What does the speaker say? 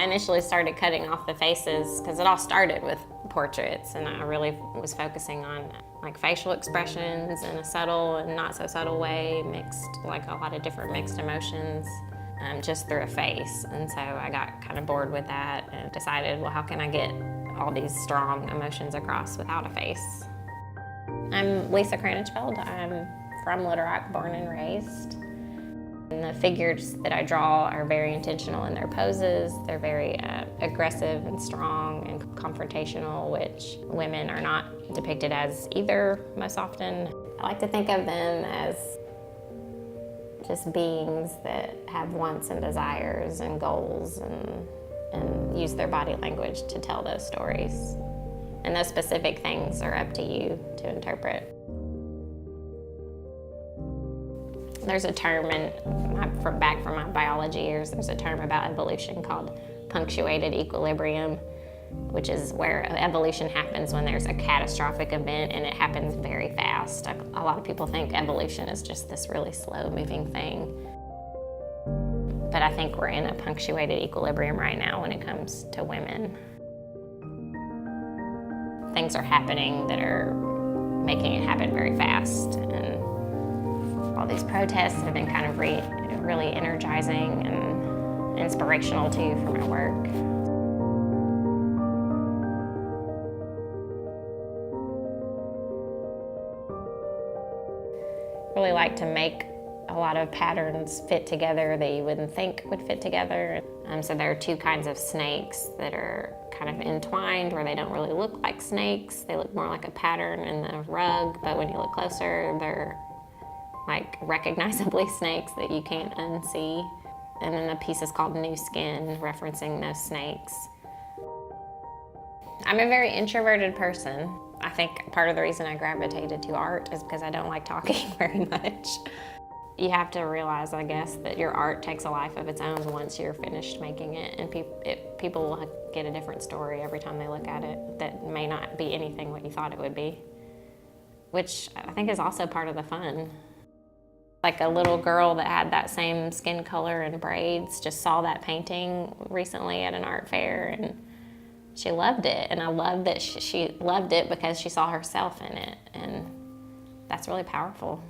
I initially started cutting off the faces because it all started with portraits, and I really was focusing on like facial expressions in a subtle and not so subtle way, mixed, like a lot of different mixed emotions, just through a face. And so I got kind of bored with that and decided, well, how can I get all these strong emotions across without a face? I'm Lisa Krannichfeld. I'm from Little Rock, born and raised. And the figures that I draw are very intentional in their poses. They're very aggressive and strong and confrontational, which women are not depicted as either most often. I like to think of them as just beings that have wants and desires and goals and use their body language to tell those stories. And those specific things are up to you to interpret. There's a term, back from my biology years, there's a term about evolution called punctuated equilibrium, which is where evolution happens when there's a catastrophic event and it happens very fast. A lot of people think evolution is just this really slow-moving thing. But I think we're in a punctuated equilibrium right now when it comes to women. Things are happening that are making it happen very fast. And all these protests have been kind of really energizing and inspirational too for my work. I really like to make a lot of patterns fit together that you wouldn't think would fit together. So there are two kinds of snakes that are kind of entwined where they don't really look like snakes. They look more like a pattern in the rug, but when you look closer, they're like recognizably snakes that you can't unsee. And then the piece is called New Skin, referencing those snakes. I'm a very introverted person. I think part of the reason I gravitated to art is because I don't like talking very much. You have to realize, I guess, that your art takes a life of its own once you're finished making it, and people will get a different story every time they look at it that may not be anything what you thought it would be, which I think is also part of the fun. Like a little girl that had that same skin color and braids just saw that painting recently at an art fair, and she loved it. And I love that she loved it because she saw herself in it, and that's really powerful.